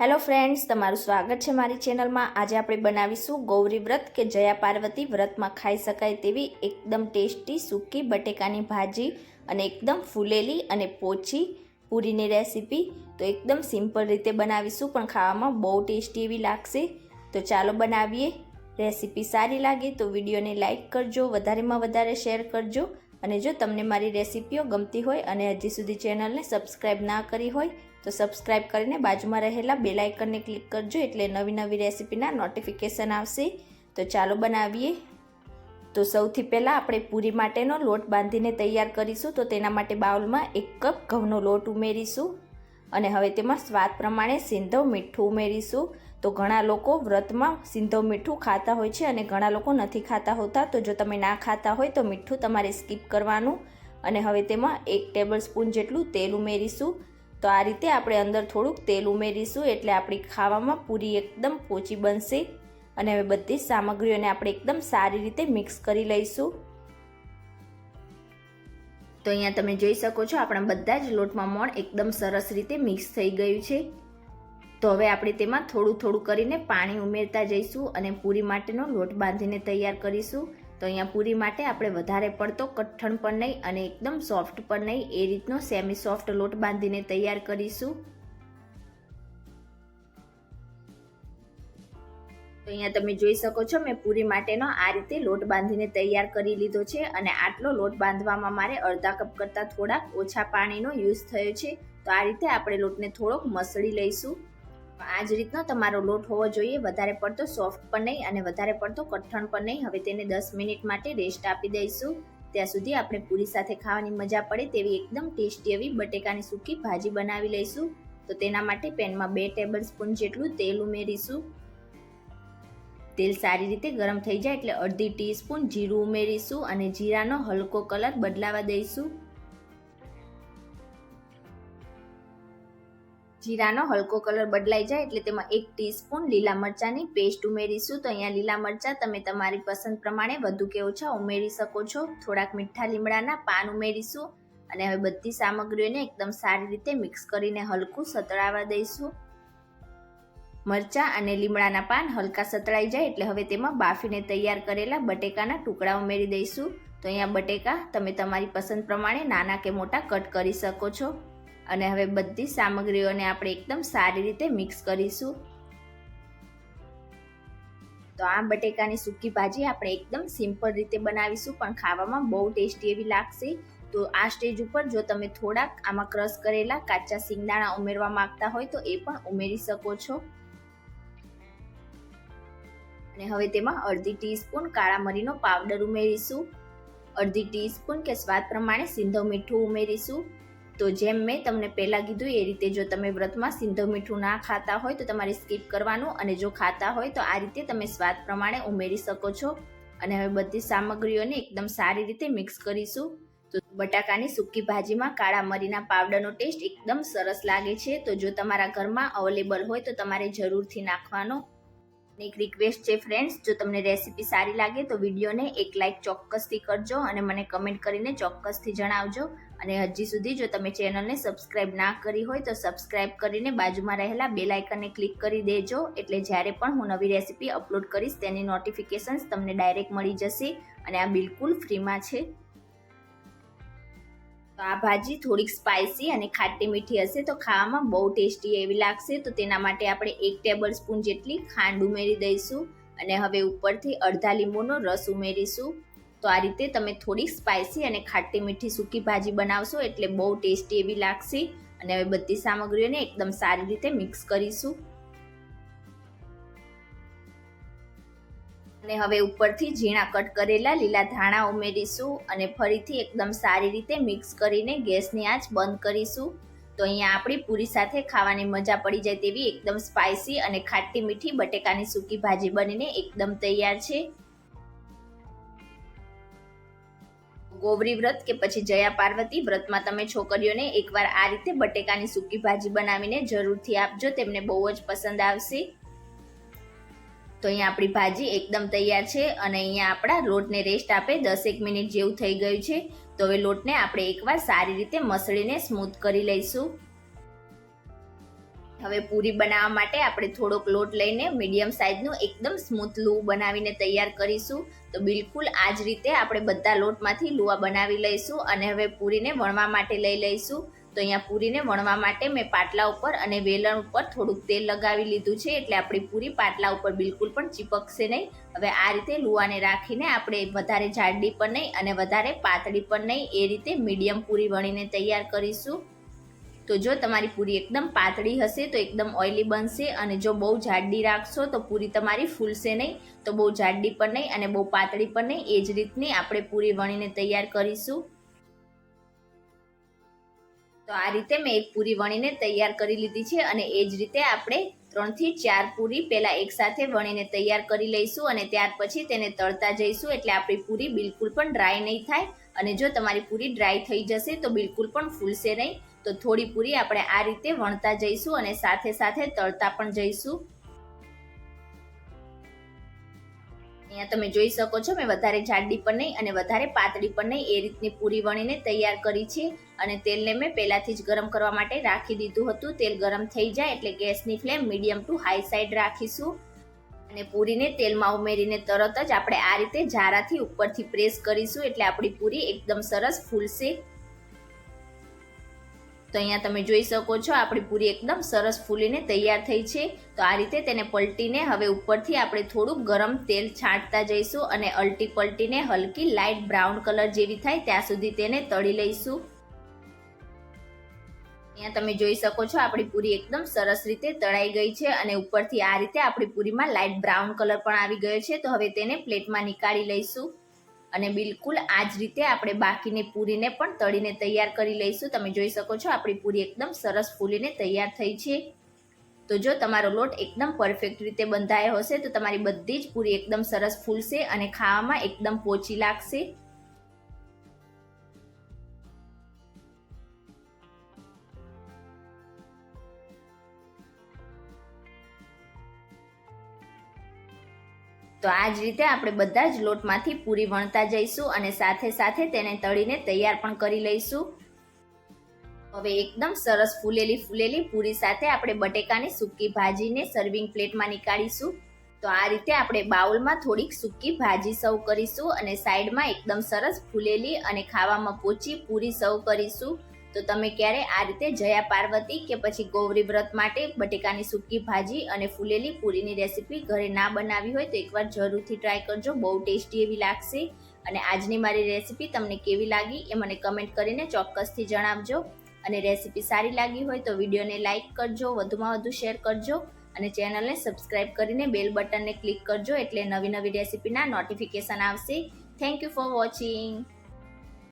Hello friends, તમારું સ્વાગત છે મારી ચેનલમાં। આજે આપણે બનાવીશું ગૌરી વ્રત કે જયા પાર્વતી વ્રતમાં ખાઈ શકાય તેવી એકદમ ટેસ્ટી સૂકી બટેકાની ભાજી અને એકદમ ફૂલેલી અને પોચી પૂરીની રેસીપી। તો એકદમ સિમ્પલ રીતે બનાવીશું પણ ખાવામાં બહુ ટેસ્ટી એવી લાગશે। તો ચાલો બનાવીએ। રેસીપી સારી લાગે તો વિડીયોને લાઇક કરજો, વધારેમાં વધારે શેર કરજો અને જો તમને મારી રેસીપીઓ ગમતી હોય અને હજી સુધી ચેનલને સબસ્ક્રાઈબ ના કરી હોય તો સબસ્ક્રાઈબ કરીને બાજુમાં રહેલા બેલ આઇકનને ક્લિક કરજો એટલે નવી નવી રેસીપીના નોટિફિકેશન આવશે। તો ચાલો બનાવીએ। તો સૌથી પહેલાં આપણે પૂરી માટેનો લોટ બાંધીને તૈયાર કરીશું। તો તેના માટે બાઉલમાં 1 કપ ઘઉંનો લોટ ઉમેરીશું અને હવે તેમાં સ્વાદ પ્રમાણે સિંધવ મીઠું ઉમેરીશું। તો ઘણા લોકો વ્રતમાં સિંધવ મીઠું ખાતા હોય છે અને ઘણા લોકો નથી ખાતા હોતા। તો જો તમે ના ખાતા હોય તો મીઠું તમારે સ્કીપ કરવાનું અને હવે તેમાં 1 ટેબલસ્પૂન જેટલું તેલ ઉમેરીશું। તો આ રીતે આપણે અંદર થોડુંક તેલ ઉમેરીશું એટલે આપણી ખાવામાં પૂરી એકદમ પોચી બનશે। અને હવે બધી સામગ્રીઓને આપણે એકદમ સારી રીતે મિક્સ કરી લઈશું। તો અહીંયા તમે જોઈ શકો છો આપણા બધા જ લોટમાં મોણ એકદમ સરસ રીતે મિક્સ થઈ ગયું છે। તો હવે આપણે તેમાં થોડું થોડું કરીને પાણી ઉમેરતા જઈશું અને પૂરી માટેનો લોટ બાંધીને તૈયાર કરીશું। તો અહીંયા પૂરી માટે આપણે વધારે પડતો કઠણ પણ નહીં અને એકદમ સોફ્ટ પણ નહીં, એ રીતનો સેમી સોફ્ટ લોટ બાંધીને તૈયાર કરીશું। તો અહીંયા તમે જોઈ શકો છો મેં પૂરી માટેનો આ રીતે લોટ બાંધીને તૈયાર કરી લીધો છે અને આટલો લોટ બાંધવામાં મારે અડધા કપ કરતાં થોડાક ઓછા પાણીનો યુઝ થયો છે। તો આ રીતે આપણે લોટને થોડોક મસળી લઈશું। આ જ રીતનો તમારો લોટ હોવો જોઈએ, વધારે પડતો સોફ્ટ પણ નહીં અને વધારે પડતો કઠણ પણ નહીં। હવે તેને 10 મિનિટ માટે રેસ્ટ આપી દઈશું। ત્યાં સુધી આપણે પૂરી સાથે ખાવાની મજા પડે તેવી એકદમ ટેસ્ટી એવી બટેકાની સૂકી ભાજી બનાવી લઈશું। તો તેના માટે પેનમાં 2 ટેબલસ્પૂન જેટલું તેલ ઉમેરીશું। તેલ સારી રીતે ગરમ થઈ જાય એટલે અડધી ટીસ્પૂન જીરું ઉમેરીશું અને જીરાનો હલકો કલર બદલાવા દઈશું। જીરાનો હલકો કલર બદલાઈ જાય એટલે તેમાં 1 ટીસ્પૂન લીલા મરચાંની પેસ્ટ ઉમેરીશું। તો અહીંયા લીલા મરચાં તમે તમારી પસંદ પ્રમાણે વધુ કે ઓછા ઉમેરી શકો છો। થોડાક મીઠા લીમડાના પાન ઉમેરીશું અને હવે બધી સામગ્રીઓને એકદમ સારી રીતે મિક્સ કરીને હલકું સતળાવા દઈશું। મરચાં અને લીમડાના પાન હલકા સતળાઈ જાય એટલે હવે તેમાં બાફીને તૈયાર કરેલા બટેકાના ટુકડા ઉમેરી દઈશું। તો અહીંયા બટેકા તમે તમારી પસંદ પ્રમાણે નાના કે મોટા કટ કરી શકો છો અને હવે બધી સામગ્રીઓને આપણે એકદમ સારી રીતે મિક્સ કરીશું। તો આ બટેકાની સૂકી ભાજી આપણે એકદમ સિમ્પલ રીતે બનાવીશું પણ ખાવામાં બહુ ટેસ્ટી એવી લાગશે। તો આ સ્ટેજ ઉપર જો તમે થોડાક આમાં ક્રશ કરેલા કાચા સિંગદાણા ઉમેરવા માંગતા હોય તો એ પણ ઉમેરી શકો છો। અને હવે તેમાં અડધી ટીસ્પૂન કાળા મરીનો પાવડર ઉમેરીશું, અડધી ટીસ્પૂન કે સ્વાદ પ્રમાણે સિંધવ મીઠું ઉમેરીશું। તો જેમ મેં તમને પહેલાં કીધું એ રીતે જો તમે વ્રતમાં સિંધવ મીઠું ના ખાતા હોય તો તમારે સ્કીપ કરવાનું અને જો ખાતા હોય તો આ રીતે તમે સ્વાદ પ્રમાણે ઉમેરી શકો છો। અને હવે બધી સામગ્રીઓને એકદમ સારી રીતે મિક્સ કરીશું। તો બટાકાની સૂકી ભાજીમાં કાળા મરીના પાવડરનો ટેસ્ટ એકદમ સરસ લાગે છે। તો જો તમારા ઘરમાં અવેલેબલ હોય તો તમારે જરૂરથી નાખવાનો। એક રિક્વેસ્ટ છે ફ્રેન્ડ્સ, જો તમને રેસીપી સારી લાગે તો વિડીયોને એક લાઇક ચોક્કસથી કરજો અને મને કમેન્ટ કરીને ચોક્કસથી જણાવજો। અને હજી સુધી જો તમે ચેનલને સબસ્ક્રાઇબ ના કરી હોય તો સબસ્ક્રાઇબ કરીને બાજુમાં રહેલા બેલ આઇકનને ક્લિક કરી દેજો એટલે જ્યારે પણ હું નવી રેસીપી અપલોડ કરીશ તેની નોટિફિકેશન્સ તમને ડાયરેક્ટ મળી જશે અને આ બિલકુલ ફ્રીમાં છે। તો આ ભાજી થોડીક સ્પાઇસી અને ખાટી મીઠી હશે તો ખાવામાં બહુ ટેસ્ટી એવી લાગશે। તો તેના માટે આપણે 1 ટેબલસ્પૂન જેટલી ખાંડ ઉમેરી દઈશું અને હવે ઉપરથી અડધા લીંબુનો રસ ઉમેરીશું। તો આ રીતે તમે થોડીક સ્પાઇસી અને ખાટી મીઠી સૂકી ભાજી બનાવશો એટલે બહુ ટેસ્ટી એવી લાગશે। અને હવે બધી સામગ્રીઓને એકદમ સારી રીતે મિક્સ કરીશું અને હવે ઉપરથી ઝીણા કટ કરેલા લીલા ધાણા ઉમેરીશું અને ફરીથી એકદમ સારી રીતે મિક્સ કરીને ગેસની આંચ બંધ કરીશું। તો અહીંયા આપણી પૂરી સાથે ખાવાની મજા પડી જાય તેવી એકદમ સ્પાઇસી અને ખાટી મીઠી બટેકાની સૂકી ભાજી બનીને એકદમ તૈયાર છે। ગૌરી વ્રત કે પછી જયા પાર્વતી વ્રતમાં તમે છોકરીઓને એકવાર આ રીતે બટેકાની સૂકી ભાજી બનાવીને જરૂરથી આપજો, તેમને બહુ જ પસંદ આવશે। તો અહીંયા આપણી ભાજી એકદમ તૈયાર છે અને અહીંયા આપણા લોટને રેસ્ટ આપે 10 મિનિટ જેવું થઈ ગયું છે। તો હવે લોટને આપણે એકવાર સારી રીતે મસળીને સ્મૂથ કરી લઈશું। હવે પૂરી બનાવવા માટે આપણે થોડોક લોટ લઈને મીડિયમ સાઇઝનું એકદમ સ્મૂથ લુવા બનાવીને તૈયાર કરીશું. તો બિલકુલ આ જ રીતે આપણે બધા લોટમાંથી લુવા બનાવી લઈશું અને હવે પૂરીને વણવા માટે લઈ લઈશું. તો અહીંયા પૂરીને વણવા માટે મેં પાટલા ઉપર અને વેલણ ઉપર થોડુંક તેલ લગાવી લીધું છે, એટલે આપણી પૂરી પાટલા ઉપર બિલકુલ પણ ચીપકશે નહીં. હવે આ રીતે લુવાને રાખીને આપણે વધારે જાડી પણ નહીં અને વધારે પાતળી પણ નહીં, એ રીતે મીડિયમ પૂરી વણીને તૈયાર કરીશું. તો જો તમારી પૂરી એકદમ પાતળી હશે તો એકદમ ઓઇલી બનશે, અને જો બહુ જાડી રાખશો તો પૂરી તમારી ફૂલશે નહીં. તો બહુ જાડી પણ નહીં અને બહુ પાતળી પણ નહીં, એ જ રીતની આપણે પૂરી વણીને તૈયાર કરીશું. તો આ રીતે મેં એક પૂરી વણીને તૈયાર કરી લીધી છે, અને એ જ રીતે આપણે 3 થી 4 પૂરી પહેલા એકસાથે વણીને તૈયાર કરી લઈશું, અને ત્યાર પછી તેને તળતા જઈશું, એટલે આપણી પૂરી બિલકુલ પણ ડ્રાય નહીં થાય. અને જો તમારી પૂરી ડ્રાય થઈ જશે તો બિલકુલ પણ ફૂલશે નહીં. તો થોડી પૂરી આપણે આ રીતે વણતા જઈશું અને સાથે સાથે તળતા પણ જઈશું. અહીંયા તમે જોઈ શકો છો મેં વધારે જાડી પણ નહીં અને વધારે પાતળી પણ નહીં, એ રીતની પૂરી વણીને તૈયાર કરી છે. અને તેલને મેં પહેલાથી જ ગરમ કરવા માટે રાખી દીધું હતું. તેલ ગરમ થઈ જાય એટલે ગેસની flame medium two high side રાખીશું, અને પૂરીને તેલમાં ઉમેરીને તરત જ આપણે આ રીતે જારાથી ઉપરથી પ્રેસ કરીશું, એટલે આપણી પૂરી એકદમ સરસ ફૂલશે. તો અહીંયા તમે જોઈ શકો છો આપણી પૂરી એકદમ સરસ ફૂલીને તૈયાર થઈ છે. તો આ રીતે તેને પલટીને હવે ઉપરથી આપણે થોડુંક ગરમ તેલ છાંટતા જઈશું, અને અલટી પલટીને હલકી લાઇટ બ્રાઉન કલર જેવી થાય ત્યાં સુધી તેને તળી લઈશું. અહીંયા તમે જોઈ શકો છો આપણી પૂરી એકદમ સરસ રીતે તળાઈ ગઈ છે, અને ઉપરથી આ રીતે આપણી પૂરીમાં લાઇટ બ્રાઉન કલર પણ આવી ગયો છે. તો હવે તેને પ્લેટમાં નીકાળી લઈશું, અને બિલકુલ આ જ રીતે આપણે બાકીની પૂરીને પણ તળીને તૈયાર કરી લઈશું. તમે જોઈ શકો છો આપણી પૂરી એકદમ સરસ ફૂલીને તૈયાર થઈ છે. તો જો તમારો લોટ એકદમ પરફેક્ટ રીતે બંધાયો હશે તો તમારી બધી જ પૂરી એકદમ સરસ ફૂલશે અને ખાવામાં એકદમ પોચી લાગશે. તો આ જ રીતે આપણે બધા જ લોટમાંથી પૂરી વણતા જઈશું અને સાથે સાથે તેને તળીને તૈયાર પણ કરી લઈશું. હવે એકદમ સરસ ફૂલેલી પૂરી સાથે આપણે બટેકાની સૂકી ભાજીને સર્વિંગ પ્લેટમાં નીકાળીશું. તો આ રીતે આપણે બાઉલમાં થોડીક સૂકી ભાજી સર્વ કરીશું, અને સાઈડમાં એકદમ સરસ ફૂલેલી અને ખાવામાં પોચી પૂરી સર્વ કરીશું. તો તમે ક્યારે આ રીતે જયા પાર્વતી કે પછી ગૌરી વ્રત માટે બટેકાની સૂકી ભાજી અને ફૂલેલી પૂરીની રેસીપી ઘરે ના બનાવી હોય તો એકવાર જરૂરથી ટ્રાય કરજો, બહુ ટેસ્ટી એવી લાગશે. અને આજની મારી રેસીપી તમને કેવી લાગી એ મને કમેન્ટ કરીને ચોક્કસથી જણાવજો. અને રેસીપી સારી લાગી હોય તો વિડીયોને લાઇક કરજો, વધુમાં વધુ શેર કરજો, અને ચેનલને સબસ્ક્રાઇબ કરીને બેલ બટનને ક્લિક કરજો, એટલે નવી રેસીપીના નોટિફિકેશન આવશે. Thank you for watching.